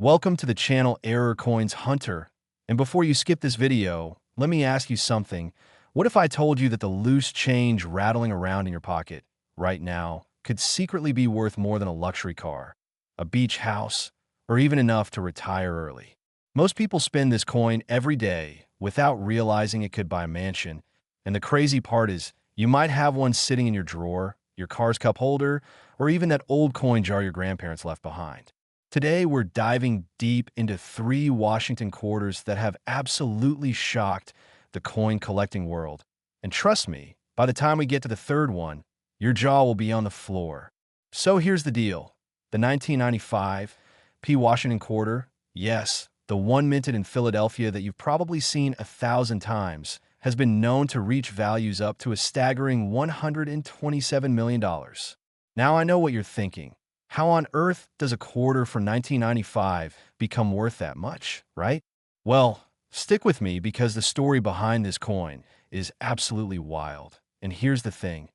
Welcome to the channel Error Coins Hunter. And before you skip this video, let me ask you something. What if I told you that the loose change rattling around in your pocket right now could secretly be worth more than a luxury car, a beach house, or even enough to retire early? Most people spend this coin every day without realizing it could buy a mansion. And the crazy part is, you might have one sitting in your drawer, your car's cup holder, or even that old coin jar your grandparents left behind. Today, we're diving deep into three Washington quarters that have absolutely shocked the coin collecting world. And trust me, by the time we get to the third one, your jaw will be on the floor. So here's the deal. The 1995 P. Washington quarter, yes, the one minted in Philadelphia that you've probably seen 1,000 times, has been known to reach values up to a staggering $127 million. Now I know what you're thinking. How on earth does a quarter from 1995 become worth that much, right? Well, stick with me because the story behind this coin is absolutely wild. And here's the thing.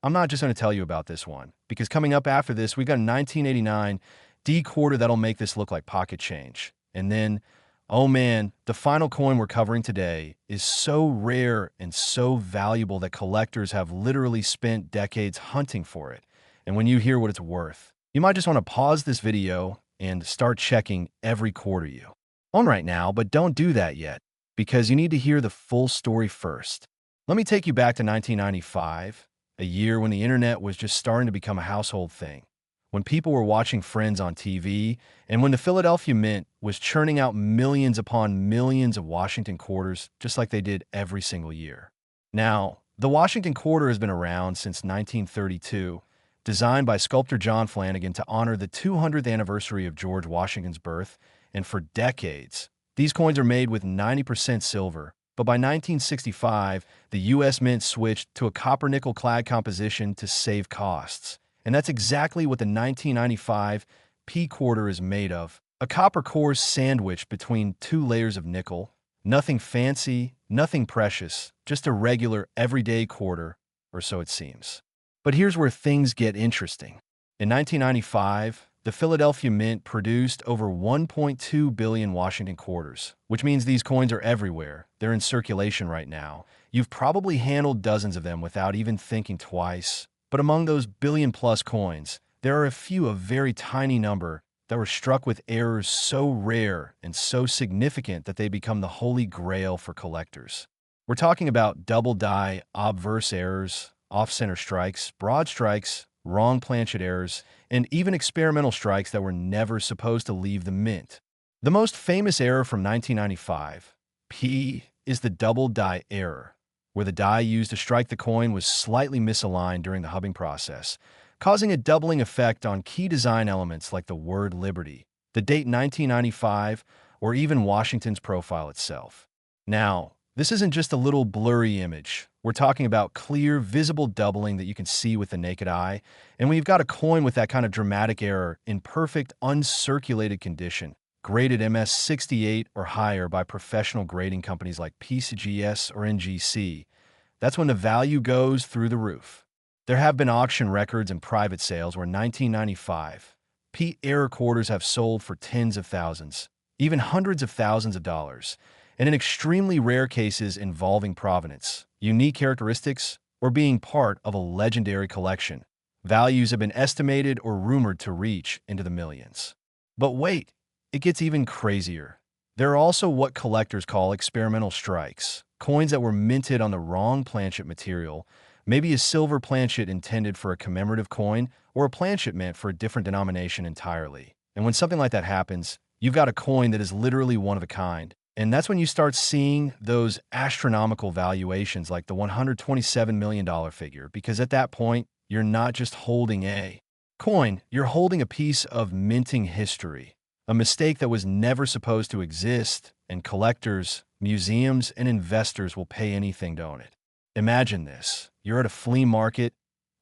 I'm not just going to tell you about this one, because coming up after this, we got a 1989 D quarter that'll make this look like pocket change. And then, oh man, the final coin we're covering today is so rare and so valuable that collectors have literally spent decades hunting for it. And when you hear what it's worth, you might just want to pause this video and start checking every quarter you own right now, but don't do that yet, because you need to hear the full story first. Let me take you back to 1995, a year when the internet was just starting to become a household thing, when people were watching Friends on TV, and when the Philadelphia Mint was churning out millions upon millions of Washington quarters just like they did every single year. Now, the Washington quarter has been around since 1932, designed by sculptor John Flanagan to honor the 200th anniversary of George Washington's birth, and for decades, these coins are made with 90% silver. But by 1965, the U.S. Mint switched to a copper-nickel clad composition to save costs. And that's exactly what the 1995 P quarter is made of, a copper core sandwiched between two layers of nickel. Nothing fancy, nothing precious, just a regular, everyday quarter, or so it seems. But here's where things get interesting. In 1995, the Philadelphia Mint produced over 1.2 billion Washington quarters, which means these coins are everywhere. They're in circulation right now. You've probably handled dozens of them without even thinking twice. But among those billion-plus coins, there are a very tiny number that were struck with errors so rare and so significant that they become the holy grail for collectors. We're talking about double-die obverse errors, off-center strikes, broad strikes, wrong planchet errors, and even experimental strikes that were never supposed to leave the mint. The most famous error from 1995, P, is the double die error, where the die used to strike the coin was slightly misaligned during the hubbing process, causing a doubling effect on key design elements like the word Liberty, the date 1995, or even Washington's profile itself. Now, this isn't just a little blurry image. We're talking about clear, visible doubling that you can see with the naked eye. And when you've got a coin with that kind of dramatic error in perfect, uncirculated condition, graded MS68 or higher by professional grading companies like PCGS or NGC, that's when the value goes through the roof. There have been auction records and private sales where 1995 P error quarters have sold for tens of thousands, even hundreds of thousands of dollars, and in extremely rare cases involving provenance, unique characteristics, or being part of a legendary collection, values have been estimated or rumored to reach into the millions. But wait, it gets even crazier. There are also what collectors call experimental strikes, coins that were minted on the wrong planchet material, maybe a silver planchet intended for a commemorative coin, or a planchet meant for a different denomination entirely. And when something like that happens, you've got a coin that is literally one of a kind. And that's when you start seeing those astronomical valuations like the $127 million figure, because at that point, you're not just holding a coin, you're holding a piece of minting history, a mistake that was never supposed to exist, and collectors, museums, and investors will pay anything to own it. Imagine this. You're at a flea market,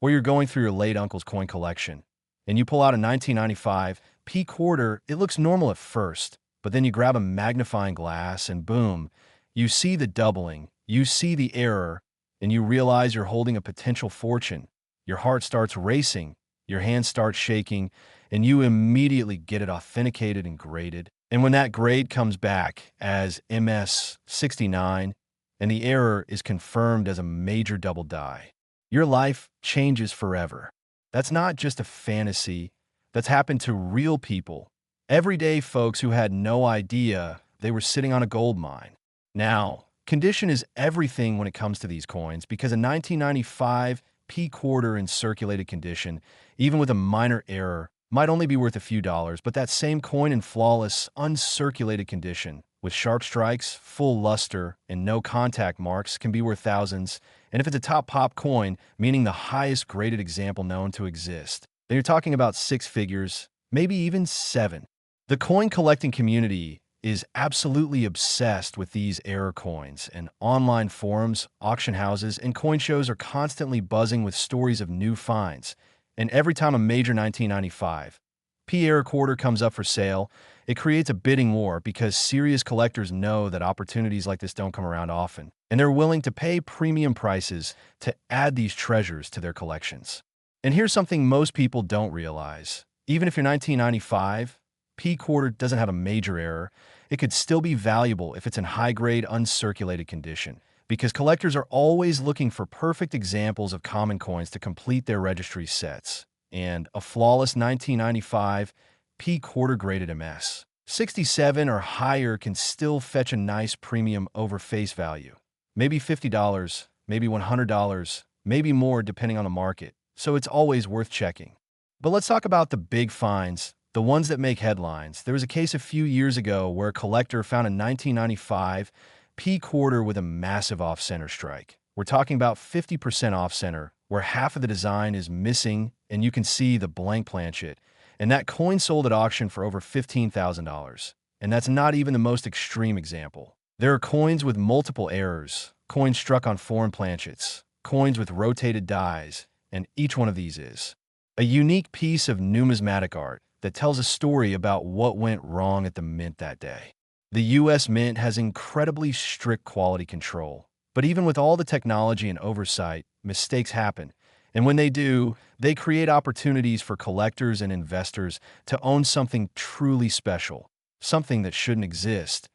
or you're going through your late uncle's coin collection, and you pull out a 1995 P quarter. It looks normal at first, but then you grab a magnifying glass and boom, you see the doubling, you see the error, and you realize you're holding a potential fortune. Your heart starts racing, your hands start shaking, and you immediately get it authenticated and graded. And when that grade comes back as MS69 and the error is confirmed as a major double die, your life changes forever. That's not just a fantasy. That's happened to real people, everyday folks who had no idea they were sitting on a gold mine. Now, condition is everything when it comes to these coins because a 1995 P quarter in circulated condition, even with a minor error, might only be worth a few dollars, but that same coin in flawless, uncirculated condition, with sharp strikes, full luster, and no contact marks, can be worth thousands. And if it's a top pop coin, meaning the highest graded example known to exist, then you're talking about six figures, maybe even seven. The coin collecting community is absolutely obsessed with these error coins, and online forums, auction houses, and coin shows are constantly buzzing with stories of new finds. And every time a major 1995 P error quarter comes up for sale, it creates a bidding war because serious collectors know that opportunities like this don't come around often, and they're willing to pay premium prices to add these treasures to their collections. And here's something most people don't realize. Even if your 1995 P quarter doesn't have a major error, it could still be valuable if it's in high-grade, uncirculated condition, because collectors are always looking for perfect examples of common coins to complete their registry sets. And a flawless 1995 P quarter graded MS 67 or higher can still fetch a nice premium over face value. Maybe $50, maybe $100, maybe more depending on the market, so it's always worth checking. But let's talk about the big finds, the ones that make headlines. There was a case a few years ago where a collector found a 1995 P quarter with a massive off-center strike. We're talking about 50% off-center, where half of the design is missing and you can see the blank planchet. And that coin sold at auction for over $15,000. And that's not even the most extreme example. There are coins with multiple errors, coins struck on foreign planchets, coins with rotated dies, and each one of these is a unique piece of numismatic art that tells a story about what went wrong at the mint that day. The U.S. Mint has incredibly strict quality control, but even with all the technology and oversight, mistakes happen. And when they do, they create opportunities for collectors and investors to own something truly special, something that shouldn't exist.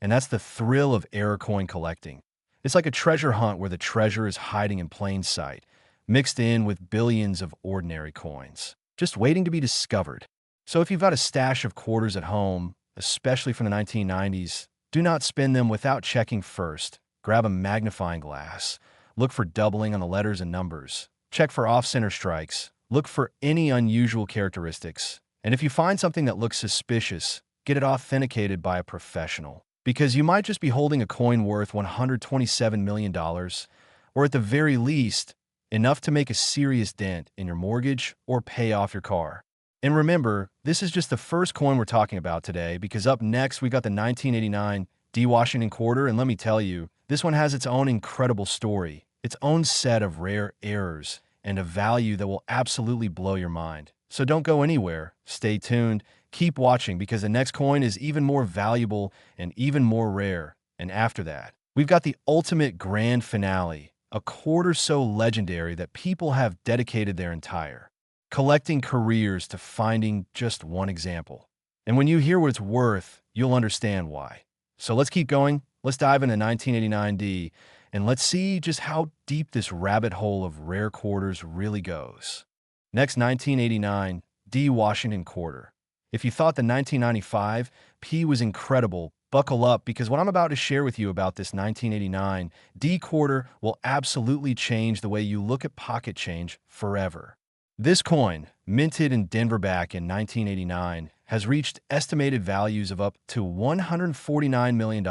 And that's the thrill of error coin collecting. It's like a treasure hunt where the treasure is hiding in plain sight, mixed in with billions of ordinary coins, just waiting to be discovered. So if you've got a stash of quarters at home, especially from the 1990s, do not spend them without checking first. Grab a magnifying glass. Look for doubling on the letters and numbers. Check for off-center strikes. Look for any unusual characteristics. And if you find something that looks suspicious, get it authenticated by a professional. Because you might just be holding a coin worth $127 million, or at the very least, enough to make a serious dent in your mortgage or pay off your car. And remember, this is just the first coin we're talking about today, because up next we got the 1989 D Washington quarter, and let me tell you, this one has its own incredible story, its own set of rare errors, and a value that will absolutely blow your mind. So don't go anywhere, stay tuned, keep watching, because the next coin is even more valuable and even more rare. And after that, we've got the ultimate grand finale, a quarter so legendary that people have dedicated their entire collecting careers to finding just one example. And when you hear what it's worth, you'll understand why. So let's keep going. Let's dive into 1989D, and let's see just how deep this rabbit hole of rare quarters really goes. Next, 1989 D Washington quarter. If you thought the 1995 P was incredible, buckle up, because what I'm about to share with you about this 1989 D quarter will absolutely change the way you look at pocket change forever. This coin, minted in Denver back in 1989, has reached estimated values of up to $149 million.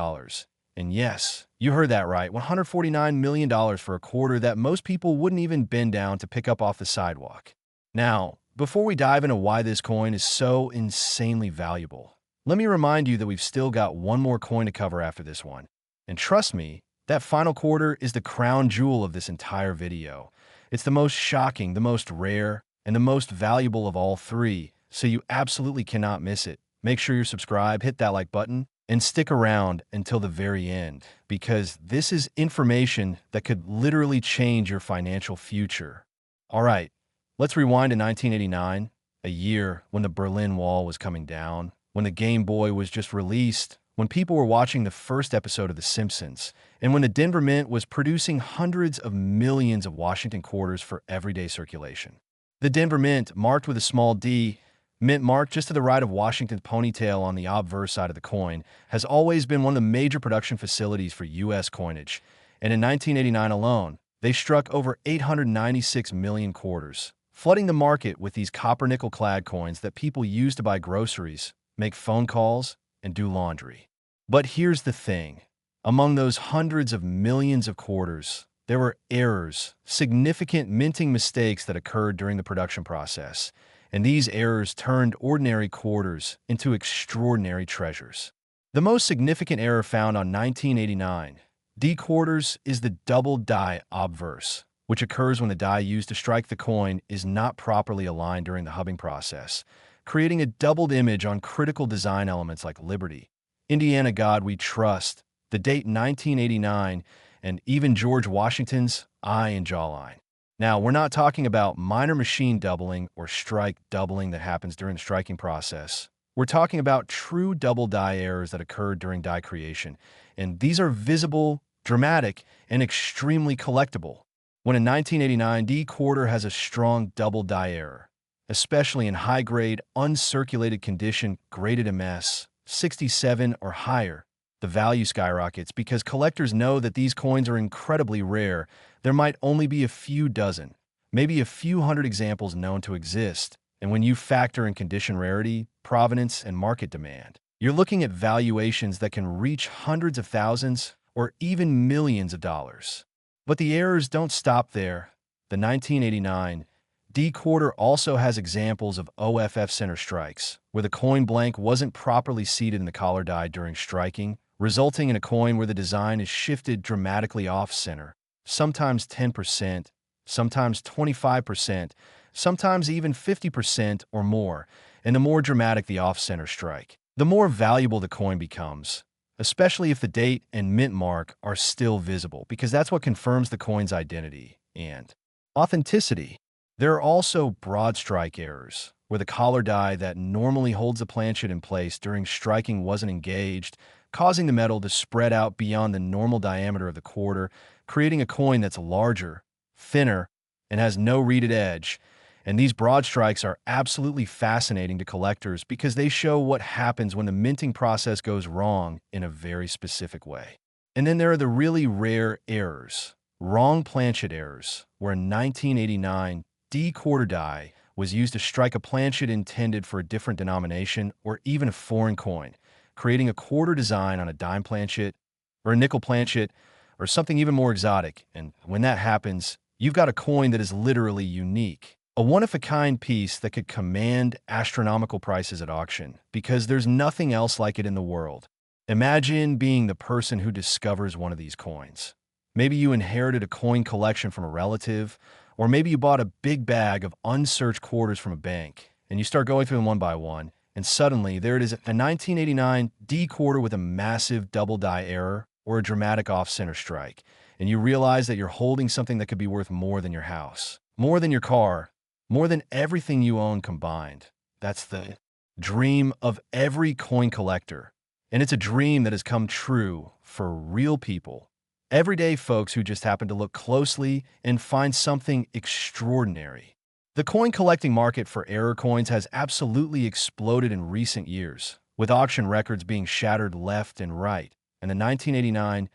And yes, you heard that right, $149 million for a quarter that most people wouldn't even bend down to pick up off the sidewalk. Now, before we dive into why this coin is so insanely valuable, let me remind you that we've still got one more coin to cover after this one. And trust me, that final quarter is the crown jewel of this entire video. It's the most shocking, the most rare, and the most valuable of all three, so you absolutely cannot miss it. Make sure you're subscribed, hit that like button, and stick around until the very end, because this is information that could literally change your financial future. All right, let's rewind to 1989. A year when the Berlin Wall was coming down, when the Game Boy was just released, when people were watching the first episode of The Simpsons, and when the Denver Mint was producing hundreds of millions of Washington quarters for everyday circulation. The Denver Mint, marked with a small d, mint marked just to the right of Washington's ponytail on the obverse side of the coin, has always been one of the major production facilities for U.S. coinage, and in 1989 alone, they struck over 896 million quarters, flooding the market with these copper-nickel-clad coins that people use to buy groceries, make phone calls, and do laundry. But here's the thing. Among those hundreds of millions of quarters, there were errors, significant minting mistakes that occurred during the production process, and these errors turned ordinary quarters into extraordinary treasures. The most significant error found on 1989 D quarters is the double die obverse, which occurs when the die used to strike the coin is not properly aligned during the hubbing process, creating a doubled image on critical design elements like Liberty, Indiana God We Trust, the date 1989, and even George Washington's eye and jawline. Now, we're not talking about minor machine doubling or strike doubling that happens during the striking process. We're talking about true double die errors that occurred during die creation, and these are visible, dramatic, and extremely collectible. When a 1989 D quarter has a strong double die error, especially in high-grade, uncirculated condition graded MS, 67 or higher, the value skyrockets because collectors know that these coins are incredibly rare. There might only be a few dozen, maybe a few hundred examples known to exist, and when you factor in condition rarity, provenance, and market demand, you're looking at valuations that can reach hundreds of thousands or even millions of dollars. But the errors don't stop there. The 1989 D quarter also has examples of OFF center strikes, where the coin blank wasn't properly seated in the collar die during striking, resulting in a coin where the design is shifted dramatically off-center, sometimes 10%, sometimes 25%, sometimes even 50% or more, and the more dramatic the off-center strike, the more valuable the coin becomes, especially if the date and mint mark are still visible, because that's what confirms the coin's identity and authenticity. There are also broad strike errors, where the collar die that normally holds the planchet in place during striking wasn't engaged, causing the metal to spread out beyond the normal diameter of the quarter, creating a coin that's larger, thinner, and has no reeded edge. And these broad strikes are absolutely fascinating to collectors because they show what happens when the minting process goes wrong in a very specific way. And then there are the really rare errors, wrong planchet errors, where a 1989 D quarter die was used to strike a planchet intended for a different denomination or even a foreign coin, creating a quarter design on a dime planchet or a nickel planchet or something even more exotic. And when that happens, you've got a coin that is literally unique, a one-of-a-kind piece that could command astronomical prices at auction because there's nothing else like it in the world. Imagine being the person who discovers one of these coins. Maybe you inherited a coin collection from a relative, or maybe you bought a big bag of unsearched quarters from a bank, and you start going through them one by one, and suddenly there it is, a 1989 D quarter with a massive double die error or a dramatic off-center strike, and you realize that you're holding something that could be worth more than your house, more than your car, more than everything you own combined. That's the dream of every coin collector, and it's a dream that has come true for real people. Everyday folks who just happen to look closely and find something extraordinary. The coin collecting market for error coins has absolutely exploded in recent years, with auction records being shattered left and right. And the 1989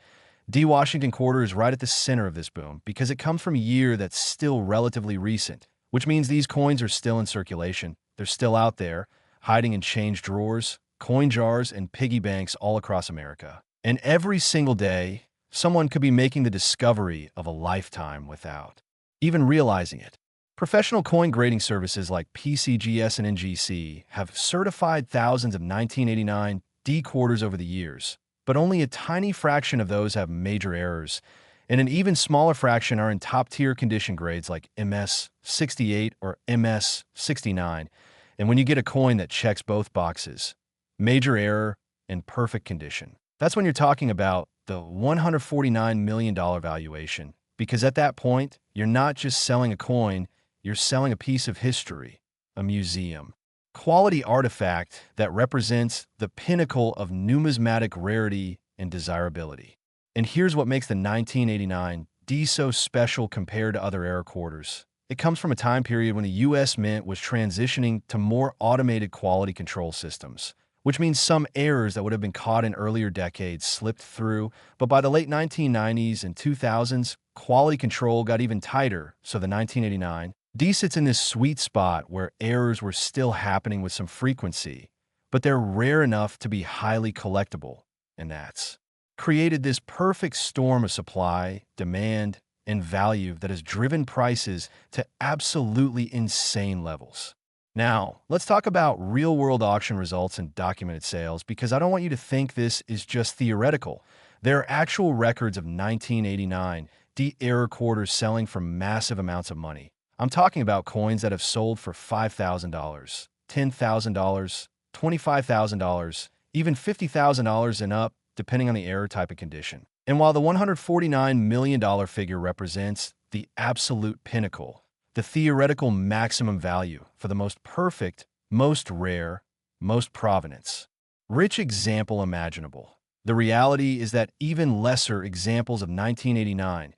D Washington quarter is right at the center of this boom because it comes from a year that's still relatively recent, which means these coins are still in circulation. They're still out there, hiding in change drawers, coin jars, and piggy banks all across America. And every single day, someone could be making the discovery of a lifetime without even realizing it. Professional coin grading services like PCGS and NGC have certified thousands of 1989 D quarters over the years, but only a tiny fraction of those have major errors, and an even smaller fraction are in top-tier condition grades like MS 68 or MS 69. And when you get a coin that checks both boxes, major error and perfect condition, that's when you're talking about the $149 million valuation, because at that point, you're not just selling a coin, you're selling a piece of history. a museum. Quality artifact that represents the pinnacle of numismatic rarity and desirability. And here's what makes the 1989 D so special compared to other era quarters. It comes from a time period when the U.S. Mint was transitioning to more automated quality control systems, which means some errors that would have been caught in earlier decades slipped through, but by the late 1990s and 2000s, quality control got even tighter, so the 1989 D sits in this sweet spot where errors were still happening with some frequency, but they're rare enough to be highly collectible, and that's created this perfect storm of supply, demand, and value that has driven prices to absolutely insane levels. Now, let's talk about real-world auction results and documented sales, because I don't want you to think this is just theoretical. There are actual records of 1989 D-era quarters selling for massive amounts of money. I'm talking about coins that have sold for $5,000, $10,000, $25,000, even $50,000 and up, depending on the error type of condition. And while the $149 million figure represents the absolute pinnacle, the theoretical maximum value for the most perfect, most rare, most provenance, rich example imaginable, the reality is that even lesser examples of 1989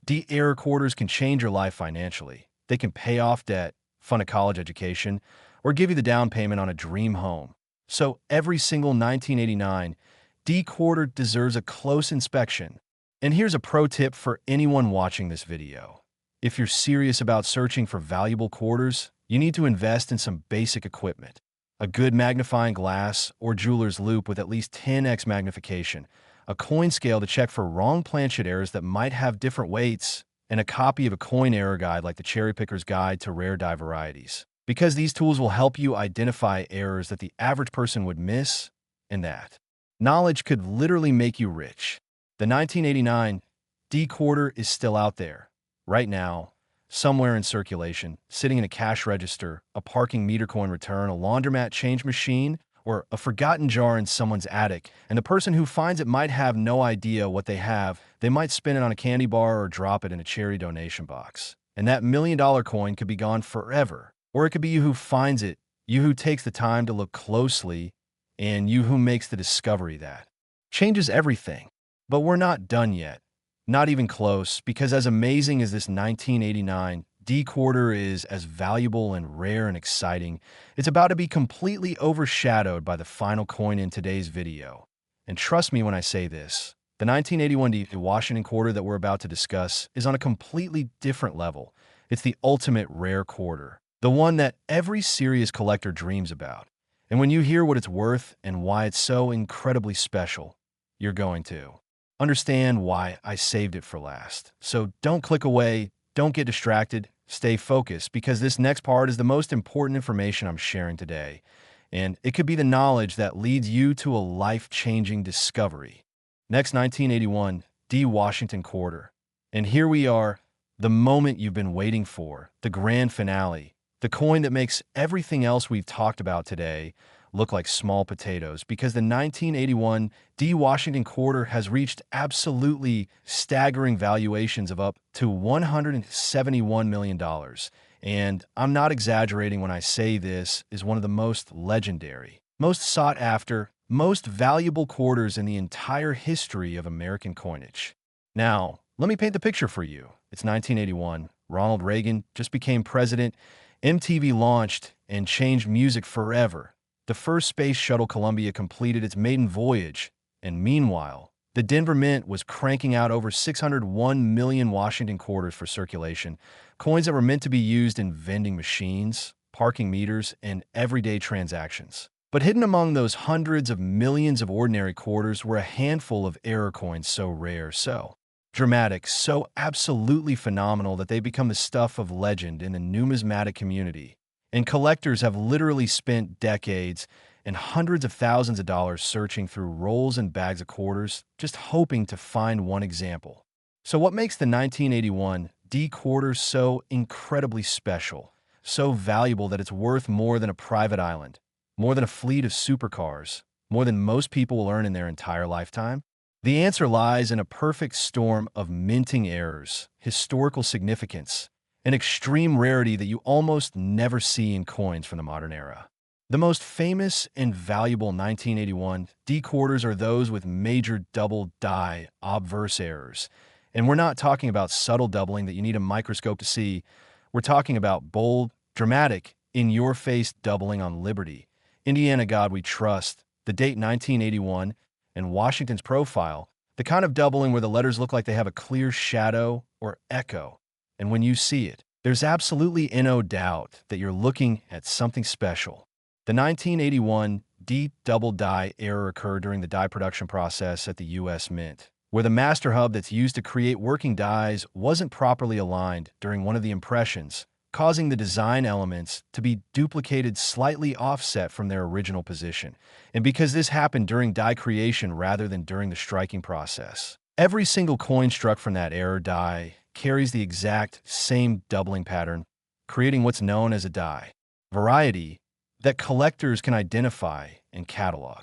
D-era quarters can change your life financially. They can pay off debt, fund a college education, or give you the down payment on a dream home. So every single 1989 D quarter deserves a close inspection. And here's a pro tip for anyone watching this video. If you're serious about searching for valuable quarters, you need to invest in some basic equipment. A good magnifying glass or jeweler's loupe with at least 10x magnification, a coin scale to check for wrong planchet errors that might have different weights, and a copy of a coin error guide like the Cherry Picker's Guide to Rare Die Varieties. Because these tools will help you identify errors that the average person would miss, and that knowledge could literally make you rich. The 1989 D quarter is still out there, right now, somewhere in circulation, sitting in a cash register, a parking meter coin return, a laundromat change machine, or a forgotten jar in someone's attic, and the person who finds it might have no idea what they have. They might spin it on a candy bar or drop it in a charity donation box. And that $1 million coin could be gone forever. Or it could be you who finds it, you who takes the time to look closely, and you who makes the discovery that changes everything. But we're not done yet. Not even close, because as amazing as this 1989 D quarter is, as valuable and rare and exciting, it's about to be completely overshadowed by the final coin in today's video. And trust me when I say this, the 1981 D Washington quarter that we're about to discuss is on a completely different level. It's the ultimate rare quarter, the one that every serious collector dreams about. And when you hear what it's worth and why it's so incredibly special, you're going to understand why I saved it for last. So don't click away, don't get distracted, stay focused, because this next part is the most important information I'm sharing today, and it could be the knowledge that leads you to a life-changing discovery. Next, 1981 D Washington quarter. And here we are, the moment you've been waiting for, the grand finale, the coin that makes everything else we've talked about today look like small potatoes, because the 1981 D Washington quarter has reached absolutely staggering valuations of up to $171 million. And I'm not exaggerating when I say this is one of the most legendary, most sought after, most valuable quarters in the entire history of American coinage. Now, let me paint the picture for you. It's 1981. Ronald Reagan just became president. MTV launched and changed music forever. The first space shuttle Columbia completed its maiden voyage, and meanwhile, the Denver Mint was cranking out over 601 million Washington quarters for circulation, coins that were meant to be used in vending machines, parking meters, and everyday transactions. But hidden among those hundreds of millions of ordinary quarters were a handful of error coins so rare, so dramatic, so absolutely phenomenal that they become the stuff of legend in the numismatic community. And collectors have literally spent decades and hundreds of thousands of dollars searching through rolls and bags of quarters, just hoping to find one example. So what makes the 1981 D quarter so incredibly special, so valuable that it's worth more than a private island, more than a fleet of supercars, more than most people will earn in their entire lifetime? The answer lies in a perfect storm of minting errors, historical significance, an extreme rarity that you almost never see in coins from the modern era. The most famous and valuable 1981 D quarters are those with major double die obverse errors. And we're not talking about subtle doubling that you need a microscope to see. We're talking about bold, dramatic, in-your-face doubling on Liberty, Indiana God We Trust, the date 1981, and Washington's profile, the kind of doubling where the letters look like they have a clear shadow or echo. And when you see it, there's absolutely no doubt that you're looking at something special. The 1981 D double die error occurred during the die production process at the U.S. Mint, where the master hub that's used to create working dies wasn't properly aligned during one of the impressions, causing the design elements to be duplicated slightly offset from their original position. And because this happened during die creation rather than during the striking process, every single coin struck from that error die carries the exact same doubling pattern, creating what's known as a die variety that collectors can identify and catalog.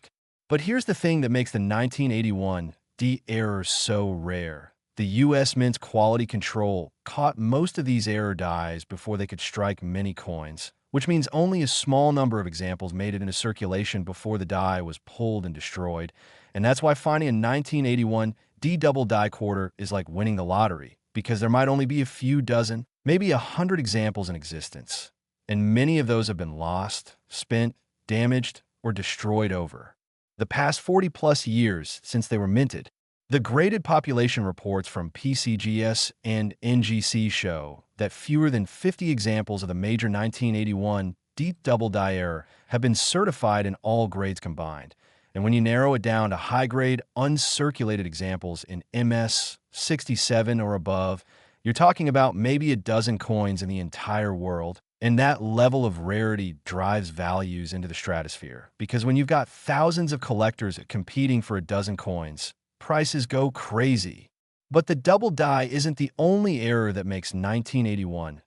But here's the thing that makes the 1981 D error so rare. The U.S. Mint's quality control caught most of these error dies before they could strike many coins, which means only a small number of examples made it into circulation before the die was pulled and destroyed. And that's why finding a 1981 D double die quarter is like winning the lottery, because there might only be a few dozen, maybe 100 examples in existence. And many of those have been lost, spent, damaged, or destroyed over the past 40-plus years since they were minted. The graded population reports from PCGS and NGC show that fewer than 50 examples of the major 1981 D double die error have been certified in all grades combined. And when you narrow it down to high-grade, uncirculated examples in MS 67 or above, you're talking about maybe a dozen coins in the entire world. And that level of rarity drives values into the stratosphere, because when you've got thousands of collectors competing for a dozen coins, prices go crazy. But the double die isn't the only error that makes 1981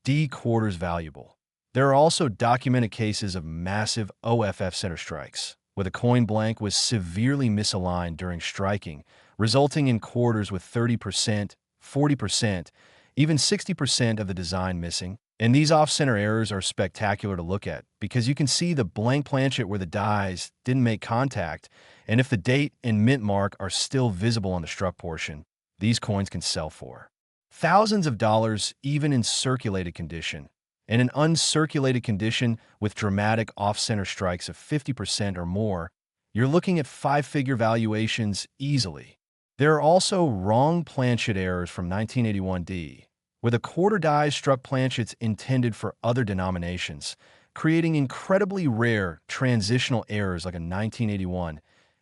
D quarters valuable. There are also documented cases of massive OFF center strikes, where the coin blank was severely misaligned during striking, resulting in quarters with 30%, 40%, even 60% of the design missing. And these off-center errors are spectacular to look at, because you can see the blank planchet where the dies didn't make contact, and if the date and mint mark are still visible on the struck portion, these coins can sell for thousands of dollars even in circulated condition. And in uncirculated condition with dramatic off-center strikes of 50% or more, you're looking at five-figure valuations easily. There are also wrong planchet errors from 1981D, where the quarter dies struck planchets intended for other denominations, creating incredibly rare transitional errors like a 1981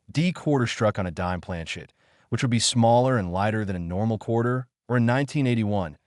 D quarter struck on a dime planchet, which would be smaller and lighter than a normal quarter, or a 1981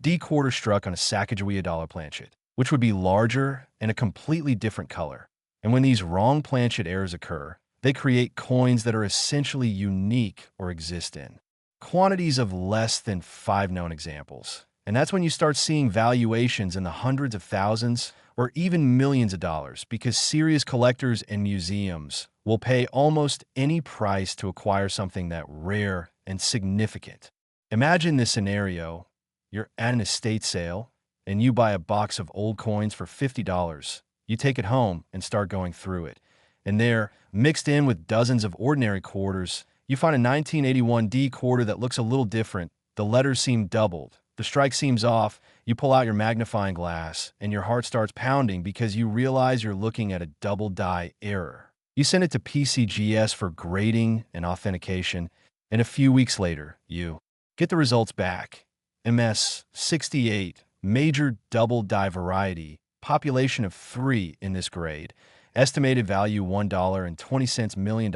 D quarter struck on a Sacagawea dollar planchet, which would be larger and a completely different color. And when these wrong planchet errors occur, they create coins that are essentially unique or exist in quantities of less than 5 known examples. And that's when you start seeing valuations in the hundreds of thousands or even millions of dollars, because serious collectors and museums will pay almost any price to acquire something that rare and significant. Imagine this scenario. You're at an estate sale and you buy a box of old coins for $50. You take it home and start going through it. And there, mixed in with dozens of ordinary quarters, you find a 1981 D quarter that looks a little different. The letters seem doubled. The strike seems off. You pull out your magnifying glass, and your heart starts pounding because you realize you're looking at a double die error. You send it to PCGS for grading and authentication, and a few weeks later, you get the results back. MS 68, major double die variety, population of 3 in this grade, estimated value $1.20 million.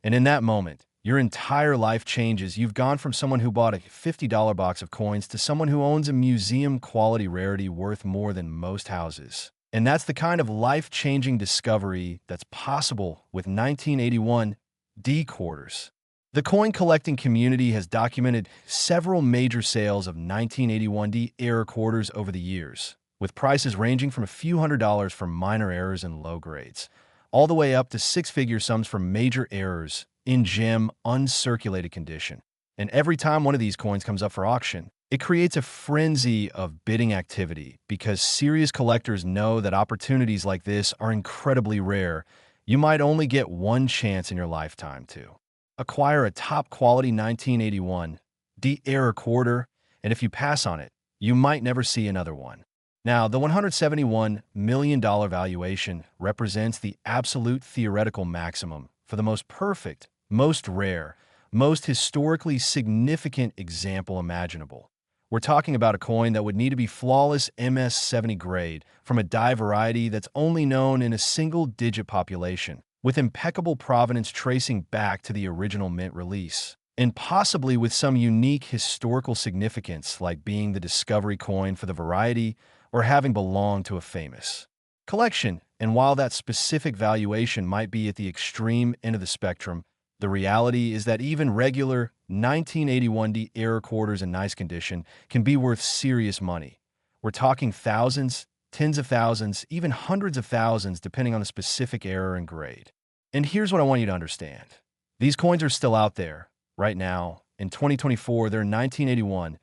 And in that moment, your entire life changes. You've gone from someone who bought a $50 box of coins to someone who owns a museum-quality rarity worth more than most houses. And that's the kind of life-changing discovery that's possible with 1981 D quarters. The coin collecting community has documented several major sales of 1981 D error quarters over the years, with prices ranging from a few $100s for minor errors and low grades, all the way up to six-figure sums for major errors in gem uncirculated condition. And every time one of these coins comes up for auction, It creates a frenzy of bidding activity because serious collectors know that opportunities like this are incredibly rare. You might only get one chance in your lifetime to acquire a top-quality 1981 D-era quarter, and if you pass on it, you might never see another one. Now, the $171 million valuation represents the absolute theoretical maximum for the most perfect, most rare, most historically significant example imaginable. We're talking about a coin that would need to be flawless MS-70 grade from a die variety that's only known in a single-digit population, with impeccable provenance tracing back to the original mint release, and possibly with some unique historical significance like being the discovery coin for the variety or having belonged to a famous collection. And while that specific valuation might be at the extreme end of the spectrum, the reality is that even regular 1981 era quarters in nice condition can be worth serious money. We're talking thousands, tens of thousands, even hundreds of thousands depending on the specific era and grade. And here's what I want you to understand. These coins are still out there right now. In 2024, there are 1981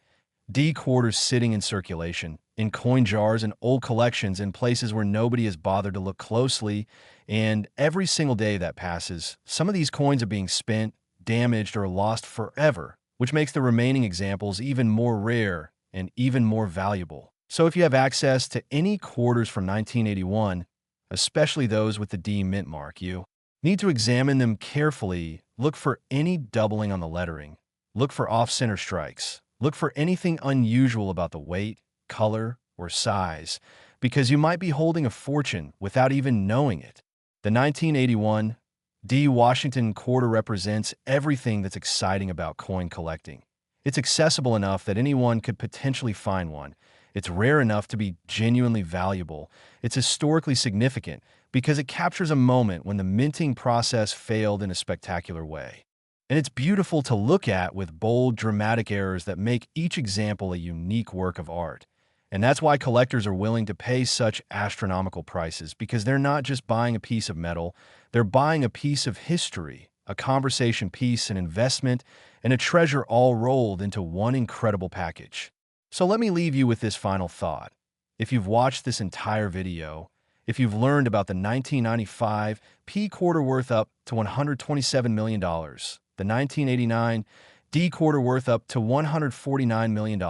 D quarters sitting in circulation, in coin jars and old collections in places where nobody has bothered to look closely, and every single day that passes, some of these coins are being spent, damaged, or lost forever, which makes the remaining examples even more rare and even more valuable. So if you have access to any quarters from 1981, especially those with the D mint mark, you need to examine them carefully. Look for any doubling on the lettering. Look for off-center strikes. Look for anything unusual about the weight, color, or size, because you might be holding a fortune without even knowing it. The 1981 D Washington quarter represents everything that's exciting about coin collecting. It's accessible enough that anyone could potentially find one. It's rare enough to be genuinely valuable. It's historically significant because it captures a moment when the minting process failed in a spectacular way. And it's beautiful to look at with bold, dramatic errors that make each example a unique work of art. And that's why collectors are willing to pay such astronomical prices, because they're not just buying a piece of metal, they're buying a piece of history, a conversation piece, an investment, and a treasure all rolled into one incredible package. So let me leave you with this final thought. If you've watched this entire video, if you've learned about the 1995 P quarter worth up to $127 million, the 1989 D quarter worth up to $149 million,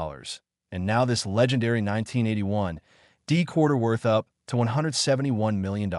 and now this legendary 1981 D quarter worth up to $171 million.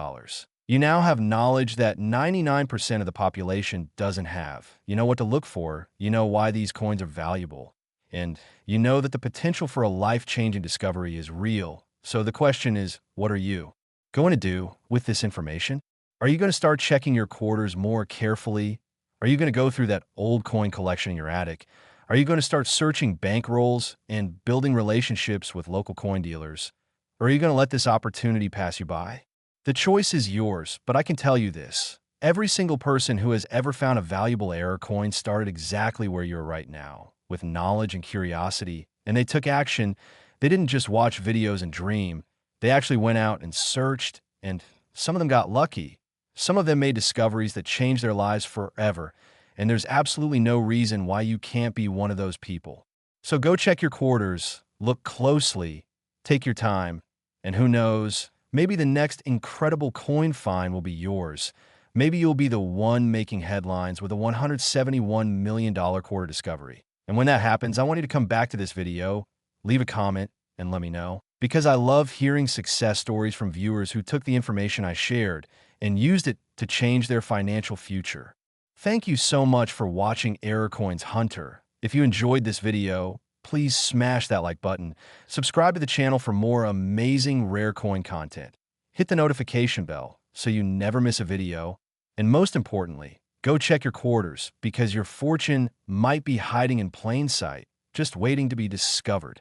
You now have knowledge that 99% of the population doesn't have. You know what to look for, you know why these coins are valuable, and you know that the potential for a life-changing discovery is real. So the question is, what are you going to do with this information? Are you going to start checking your quarters more carefully? Are you going to go through that old coin collection in your attic? Are you going to start searching bankrolls and building relationships with local coin dealers? Or are you going to let this opportunity pass you by? The choice is yours, but I can tell you this. Every single person who has ever found a valuable era coin started exactly where you're right now, with knowledge and curiosity, and they took action. They didn't just watch videos and dream. They actually went out and searched, and some of them got lucky. Some of them made discoveries that changed their lives forever, and there's absolutely no reason why you can't be one of those people. So go check your quarters, look closely, take your time, and who knows, maybe the next incredible coin find will be yours. Maybe you'll be the one making headlines with a $171 million quarter discovery. And when that happens, I want you to come back to this video, leave a comment, and let me know. Because I love hearing success stories from viewers who took the information I shared and used it to change their financial future. Thank you so much for watching Coins Hunter. If you enjoyed this video, please smash that like button, subscribe to the channel for more amazing rare coin content, hit the notification bell so you never miss a video, and most importantly, go check your quarters because your fortune might be hiding in plain sight, just waiting to be discovered.